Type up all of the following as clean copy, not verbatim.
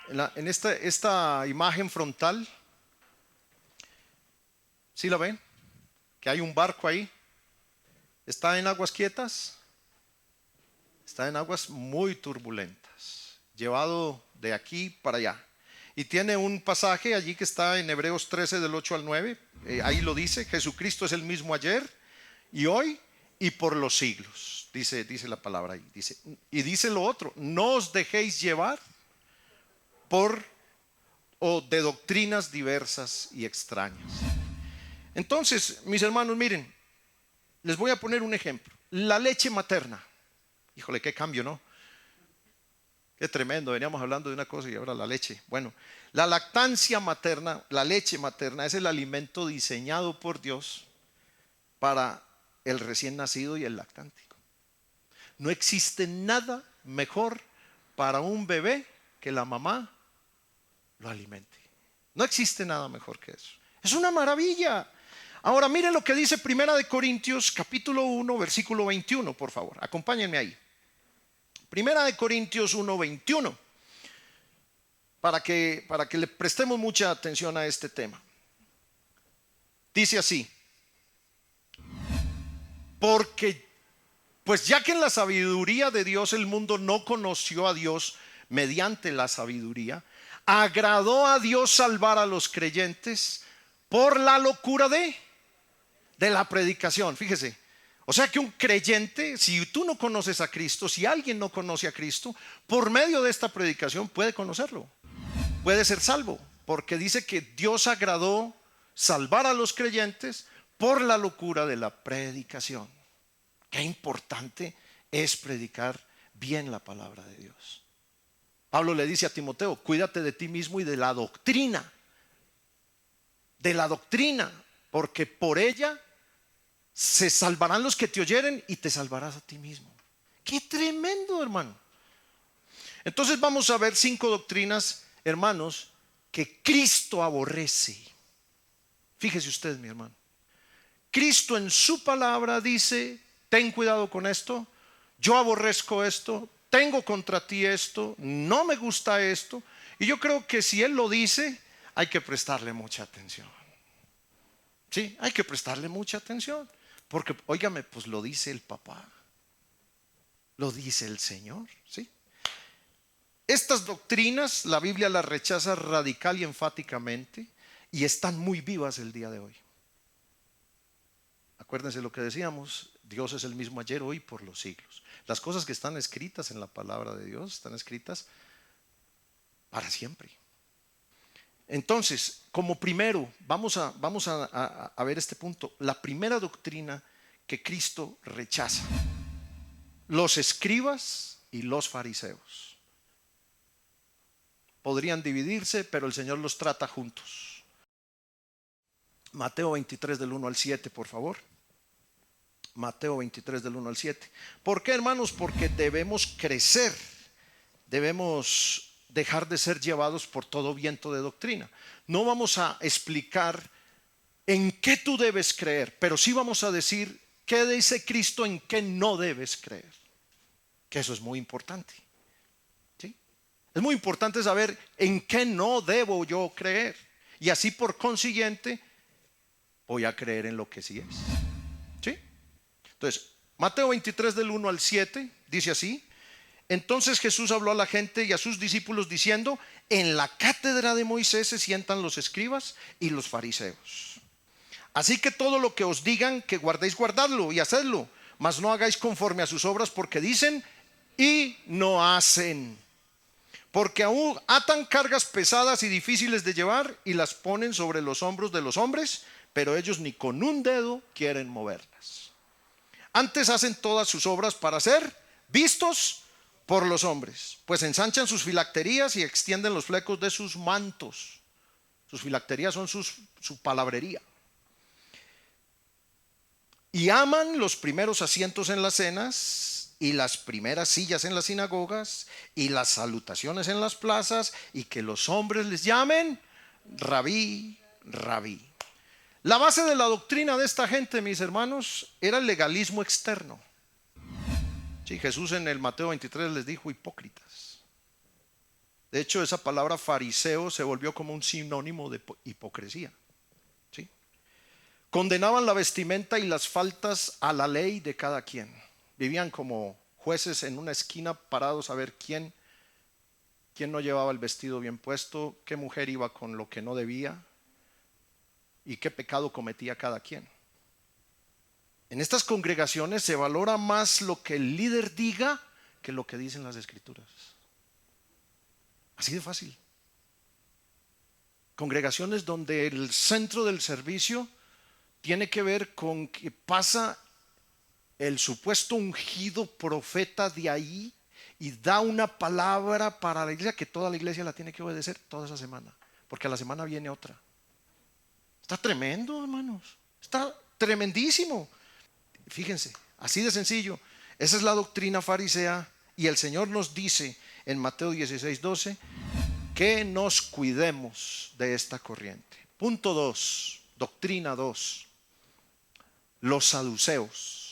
En esta imagen frontal, ¿sí la ven? Que hay un barco ahí. ¿Está en aguas quietas? Está en aguas muy turbulentas, llevado de aquí para allá. Y tiene un pasaje allí que está en Hebreos 13 del 8 al 9. Ahí lo dice: Jesucristo es el mismo ayer y hoy y por los siglos. Dice la palabra ahí. Y dice lo otro: no os dejéis llevar por o de doctrinas diversas y extrañas. Entonces, mis hermanos, miren, les voy a poner un ejemplo. La leche materna. Híjole, qué cambio, ¿no? Qué tremendo, veníamos hablando de una cosa y ahora la leche. Bueno, la lactancia materna, la leche materna es el alimento diseñado por Dios para el recién nacido y el lactante. No existe nada mejor para un bebé que la mamá lo alimente. No existe nada mejor que eso. Es una maravilla. Ahora miren lo que dice Primera de Corintios capítulo 1 versículo 21, por favor, acompáñenme ahí. Primera de Corintios 1:21, para que le prestemos mucha atención a este tema. Dice así: porque pues ya que en la sabiduría de Dios el mundo no conoció a Dios mediante la sabiduría, agradó a Dios salvar a los creyentes por la locura de la predicación. Fíjese, o sea que un creyente, si tú no conoces a Cristo, si alguien no conoce a Cristo, por medio de esta predicación puede conocerlo, puede ser salvo, porque dice que Dios agradó salvar a los creyentes por la locura de la predicación. Qué importante es predicar bien la palabra de Dios. Pablo le dice a Timoteo: cuídate de ti mismo y de la doctrina, porque por ella se salvarán los que te oyeren y te salvarás a ti mismo. Qué tremendo, hermano. Entonces vamos a ver 5 doctrinas, hermanos, que Cristo aborrece. Fíjese usted, mi hermano. Cristo en su palabra dice: ten cuidado con esto, yo aborrezco esto, tengo contra ti esto, no me gusta esto. Y yo creo que si Él lo dice, hay que prestarle mucha atención. Sí, hay que prestarle mucha atención. Porque, óigame, pues lo dice el papá, lo dice el Señor, ¿sí? Estas doctrinas la Biblia las rechaza radical y enfáticamente, y están muy vivas el día de hoy. Acuérdense lo que decíamos: Dios es el mismo ayer, hoy, por los siglos. Las cosas que están escritas en la palabra de Dios están escritas para siempre. Entonces, como primero, vamos a ver este punto. La primera doctrina que Cristo rechaza: los escribas y los fariseos. Podrían dividirse, pero el Señor los trata juntos. Mateo 23 del 1 al 7, por favor. Mateo 23 del 1 al 7. ¿Por qué, hermanos? Porque debemos crecer, debemos dejar de ser llevados por todo viento de doctrina. No vamos a explicar en qué tú debes creer, pero sí vamos a decir qué dice Cristo en qué no debes creer, que eso es muy importante, ¿sí? Es muy importante saber en qué no debo yo creer, y así por consiguiente voy a creer en lo que sí es, ¿sí? Entonces, Mateo 23 del 1 al 7 dice así: entonces Jesús habló a la gente y a sus discípulos diciendo: en la cátedra de Moisés se sientan los escribas y los fariseos. Así que todo lo que os digan que guardéis, guardadlo y hacedlo, mas no hagáis conforme a sus obras, porque dicen y no hacen. Porque aún atan cargas pesadas y difíciles de llevar y las ponen sobre los hombros de los hombres, pero ellos ni con un dedo quieren moverlas. Antes hacen todas sus obras para ser vistos por los hombres, pues ensanchan sus filacterías y extienden los flecos de sus mantos. Sus filacterías son su palabrería. Y aman los primeros asientos en las cenas y las primeras sillas en las sinagogas y las salutaciones en las plazas, y que los hombres les llamen rabí, rabí. La base de la doctrina de esta gente, mis hermanos, era el legalismo externo. Sí, Jesús en el Mateo 23 les dijo: hipócritas. De hecho, esa palabra fariseo se volvió como un sinónimo de hipocresía. ¿Sí? Condenaban la vestimenta y las faltas a la ley de cada quien. Vivían como jueces en una esquina parados a ver quién no llevaba el vestido bien puesto, qué mujer iba con lo que no debía y qué pecado cometía cada quien. En estas congregaciones se valora más lo que el líder diga que lo que dicen las escrituras. Así de fácil. Congregaciones donde el centro del servicio tiene que ver con que pasa el supuesto ungido profeta de ahí y da una palabra para la iglesia que toda la iglesia la tiene que obedecer toda esa semana, porque a la semana viene otra. Está tremendo, hermanos. Está tremendísimo. Fíjense, así de sencillo. Esa es la doctrina farisea y el Señor nos dice en Mateo 16:12 que nos cuidemos de esta corriente. Punto 2, doctrina 2. Los saduceos.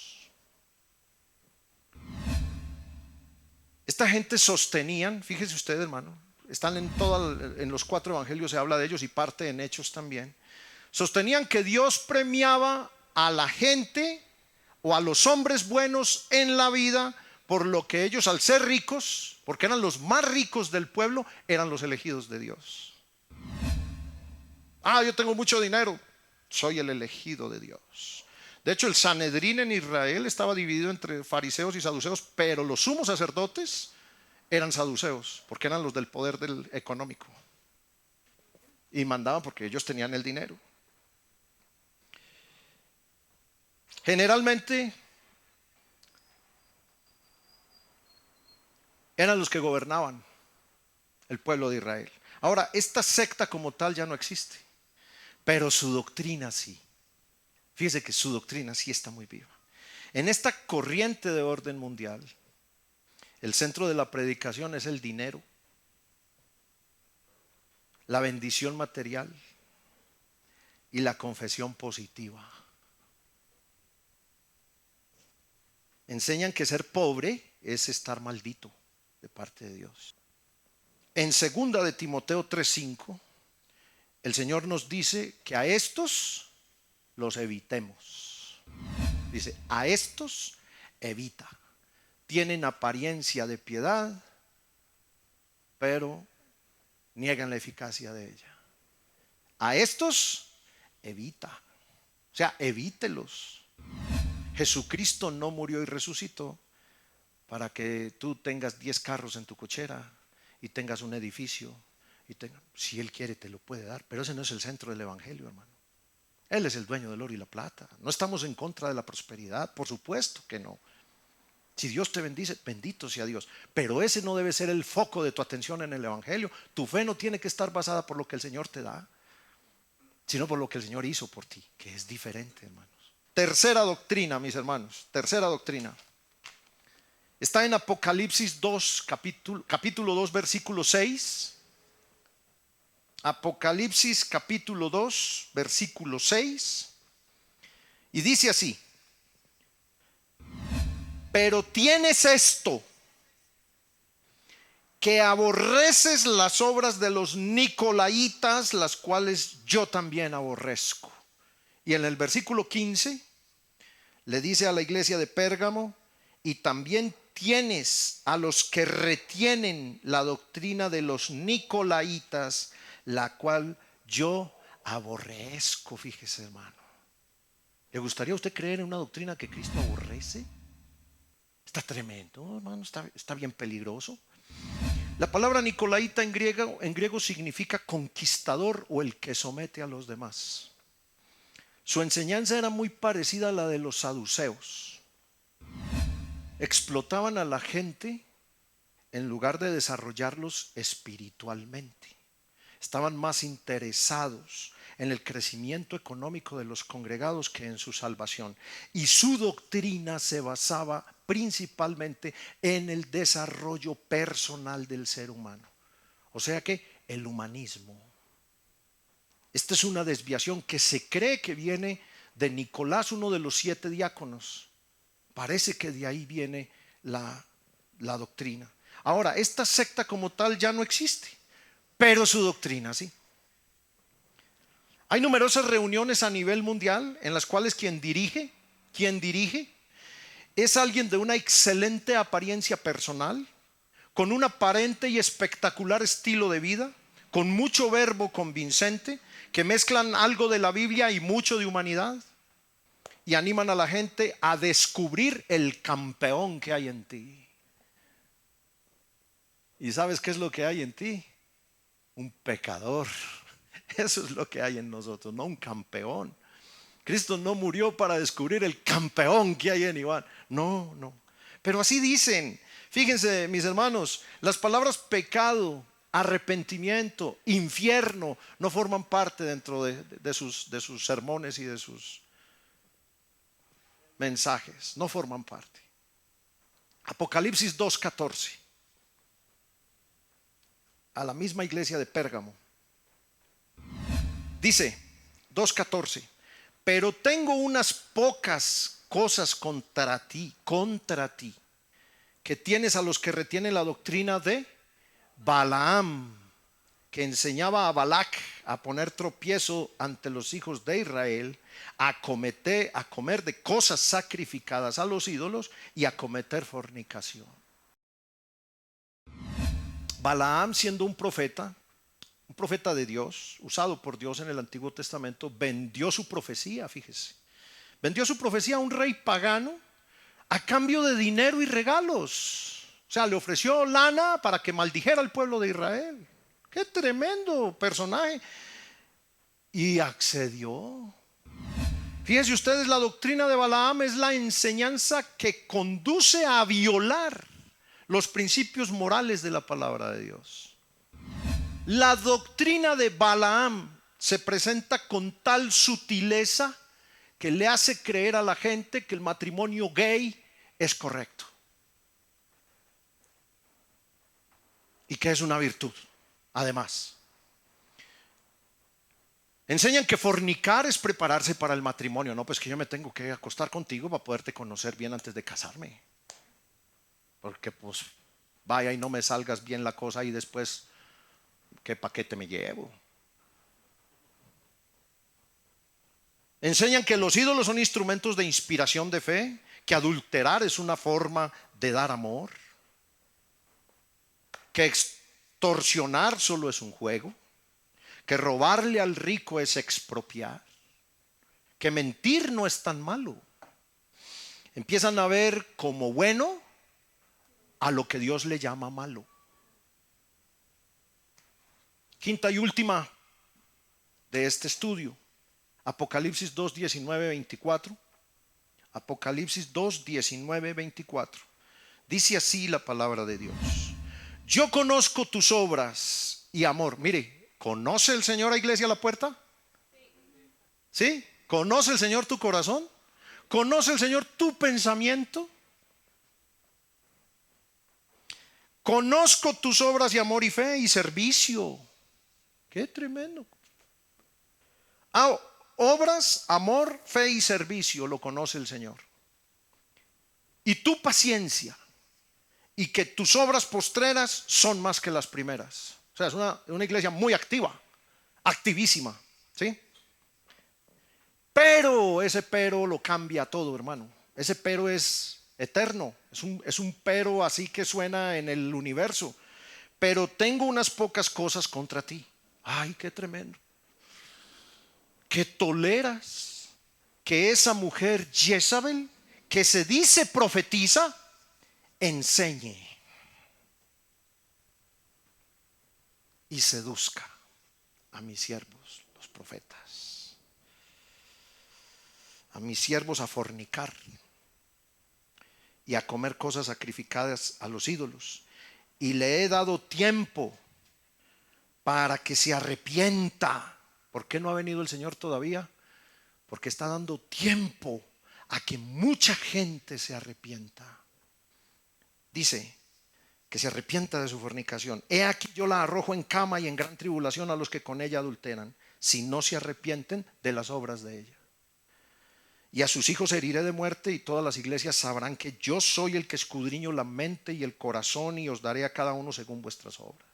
Esta gente sostenían, fíjese usted, hermano, están en los 4 evangelios se habla de ellos y parte en Hechos también. Sostenían que Dios premiaba a la gente o a los hombres buenos en la vida por lo que ellos, al ser ricos, porque eran los más ricos del pueblo, eran los elegidos de Dios. Yo tengo mucho dinero, soy el elegido de Dios. De hecho, el Sanedrín en Israel estaba dividido entre fariseos y saduceos, pero los sumos sacerdotes eran saduceos, porque eran los del poder económico. Y mandaban porque ellos tenían el dinero. Generalmente eran los que gobernaban el pueblo de Israel. Ahora, esta secta como tal ya no existe, pero su doctrina sí. Fíjese que su doctrina sí está muy viva. En esta corriente de orden mundial, el centro de la predicación es el dinero, la bendición material y la confesión positiva. Enseñan que ser pobre es estar maldito de parte de Dios. En 2 de Timoteo 3:5, el Señor nos dice que a estos los evitemos. Dice, a estos evita. Tienen apariencia de piedad, pero niegan la eficacia de ella. A estos evita. O sea, evítelos. Jesucristo no murió y resucitó para que tú tengas 10 carros en tu cochera y tengas un edificio. Si Él quiere te lo puede dar, pero ese no es el centro del evangelio, hermano. Él es el dueño del oro y la plata. No estamos en contra de la prosperidad, por supuesto que no. Si Dios te bendice, bendito sea Dios. Pero ese no debe ser el foco de tu atención en el evangelio. Tu fe no tiene que estar basada por lo que el Señor te da, sino por lo que el Señor hizo por ti, que es diferente, hermanos. Tercera doctrina, mis hermanos, tercera doctrina. Está en Apocalipsis 2, capítulo 2, versículo 6. Apocalipsis capítulo 2, versículo 6. Y dice así: pero tienes esto, que aborreces las obras de los nicolaitas, las cuales yo también aborrezco. Y en el versículo 15 le dice a la iglesia de Pérgamo: y también tienes a los que retienen la doctrina de los nicolaitas, la cual yo aborrezco. Fíjese, hermano, ¿le gustaría a usted creer en una doctrina que Cristo aborrece? Está tremendo, hermano, está bien peligroso. La palabra nicolaita en griego significa conquistador o el que somete a los demás. Su enseñanza era muy parecida a la de los saduceos. Explotaban a la gente en lugar de desarrollarlos espiritualmente. Estaban más interesados en el crecimiento económico de los congregados que en su salvación. Y su doctrina se basaba principalmente en el desarrollo personal del ser humano. O sea que el humanismo. Esta es una desviación que se cree que viene de Nicolás, uno de los 7 diáconos. Parece que de ahí viene la doctrina. Ahora, esta secta como tal ya no existe, pero su doctrina sí. Hay numerosas reuniones a nivel mundial en las cuales quien dirige es alguien de una excelente apariencia personal, con un aparente y espectacular estilo de vida, con mucho verbo convincente, que mezclan algo de la Biblia y mucho de humanidad, y animan a la gente a descubrir el campeón que hay en ti. ¿Y sabes qué es lo que hay en ti? Un pecador. Eso es lo que hay en nosotros, no un campeón. Cristo no murió para descubrir el campeón que hay en Iván. No, no. Pero así dicen. Fíjense, mis hermanos, las palabras pecado, arrepentimiento, infierno no forman parte dentro de sus sermones y de sus mensajes. No forman parte. Apocalipsis 2:14. A la misma iglesia de Pérgamo. Dice 2:14. Pero tengo unas pocas cosas contra ti, que tienes a los que retienen la doctrina de Balaam, que enseñaba a Balac a poner tropiezo ante los hijos de Israel, a comer de cosas sacrificadas a los ídolos y a cometer fornicación. Balaam, siendo un profeta de Dios, usado por Dios en el Antiguo Testamento, vendió su profecía, fíjese. Vendió su profecía a un rey pagano a cambio de dinero y regalos. O sea, le ofreció lana para que maldijera al pueblo de Israel. Qué tremendo personaje. Y accedió. Fíjense ustedes, la doctrina de Balaam es la enseñanza que conduce a violar los principios morales de la palabra de Dios. La doctrina de Balaam se presenta con tal sutileza que le hace creer a la gente que el matrimonio gay es correcto y que es una virtud. Además, enseñan que fornicar es prepararse para el matrimonio. No, pues que yo me tengo que acostar contigo para poderte conocer bien antes de casarme, porque pues vaya y no me salgas bien la cosa y después ¿qué paquete me llevo? Enseñan que los ídolos son instrumentos de inspiración de fe, que adulterar es una forma de dar amor, que extorsionar solo es un juego, que robarle al rico es expropiar, que mentir no es tan malo. Empiezan a ver como bueno a lo que Dios le llama malo. Quinta y última de este estudio, Apocalipsis 2, 19, 24. Apocalipsis 2, 19, 24. Dice así la palabra de Dios: yo conozco tus obras y amor. Mire, ¿conoce el Señor a iglesia la puerta? ¿Sí? ¿Conoce el Señor tu corazón? ¿Conoce el Señor tu pensamiento? Conozco tus obras y amor y fe y servicio. Qué tremendo. Obras, amor, fe y servicio lo conoce el Señor. Y tu paciencia, y que tus obras postreras son más que las primeras. O sea, es una iglesia muy activa, activísima, ¿sí? Pero ese pero lo cambia todo, hermano. Ese pero es eterno, es un pero así que suena en el universo. Pero tengo unas pocas cosas contra ti. Ay, qué tremendo. Que toleras que esa mujer Jezabel, que se dice profetiza, enseñe y seduzca a mis siervos, los profetas, a mis siervos a fornicar y a comer cosas sacrificadas a los ídolos. Y le he dado tiempo para que se arrepienta. ¿Por qué no ha venido el Señor todavía? Porque está dando tiempo a que mucha gente se arrepienta. Dice que se arrepienta de su fornicación. He aquí yo la arrojo en cama y en gran tribulación a los que con ella adulteran, si no se arrepienten de las obras de ella. y a sus hijos heriré de muerte, y todas las iglesias sabrán que yo soy el que escudriño la mente y el corazón, y os daré a cada uno según vuestras obras.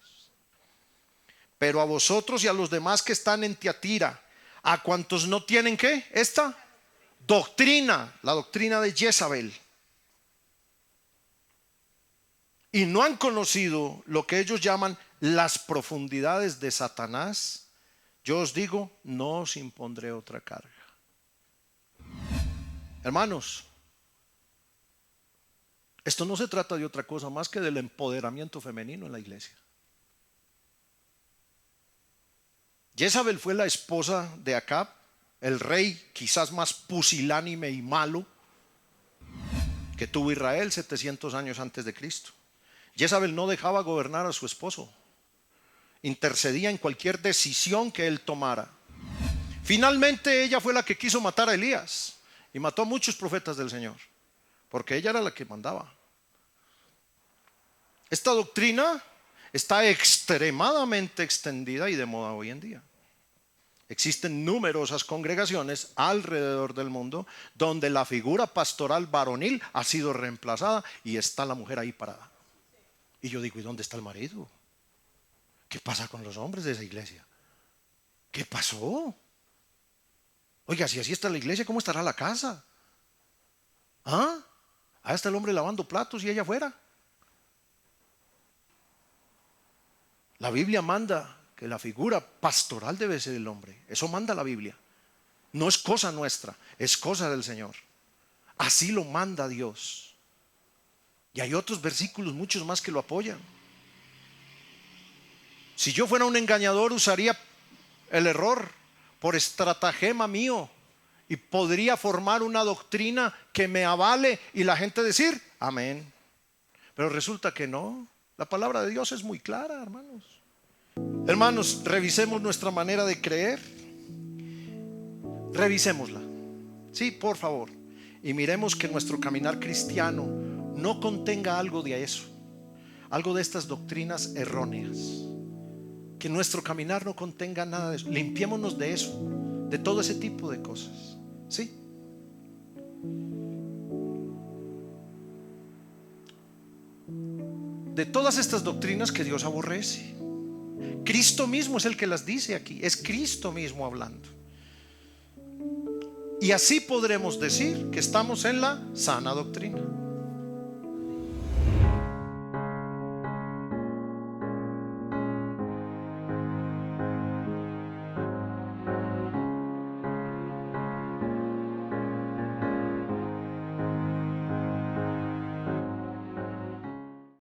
Pero a vosotros y a los demás que están en Tiatira, a cuantos no tienen ¿qué? Esta doctrina, la doctrina de Jezabel, y no han conocido lo que ellos llaman las profundidades de Satanás, yo os digo, no os impondré otra carga. Hermanos, esto no se trata de otra cosa más que del empoderamiento femenino en la iglesia. Jezabel fue la esposa de Acab, el rey quizás más pusilánime y malo que tuvo Israel 700 años antes de Cristo. Jezabel no dejaba gobernar a su esposo, intercedía en cualquier decisión que él tomara. Finalmente ella fue la que quiso matar a Elías y mató a muchos profetas del Señor, porque ella era la que mandaba. Esta doctrina está extremadamente extendida y de moda hoy en día. Existen numerosas congregaciones alrededor del mundo donde la figura pastoral varonil ha sido reemplazada y está la mujer ahí parada. Y yo digo, ¿y dónde está el marido? ¿Qué pasa con los hombres de esa iglesia? ¿Qué pasó? Oiga, si así está la iglesia, ¿cómo estará la casa? ¿Ah? Ahí está el hombre lavando platos y ella afuera. La Biblia manda que la figura pastoral debe ser el hombre. Eso manda la Biblia. No es cosa nuestra, es cosa del Señor. Así lo manda Dios. Y hay otros versículos, muchos más, que lo apoyan. Si yo fuera un engañador, usaría el error por estratagema mío y podría formar una doctrina que me avale y la gente decir amén. Pero resulta que no. La palabra de Dios es muy clara, hermanos. Hermanos, revisemos nuestra manera de creer. Revisémosla. Sí, por favor. Y miremos que nuestro caminar cristiano no contenga algo de eso, algo de estas doctrinas erróneas. Que nuestro caminar no contenga nada de eso. Limpiémonos de eso, de todo ese tipo de cosas. ¿Sí? De todas estas doctrinas que Dios aborrece. Cristo mismo es el que las dice aquí. Es Cristo mismo hablando. Y así podremos decir que estamos en la sana doctrina.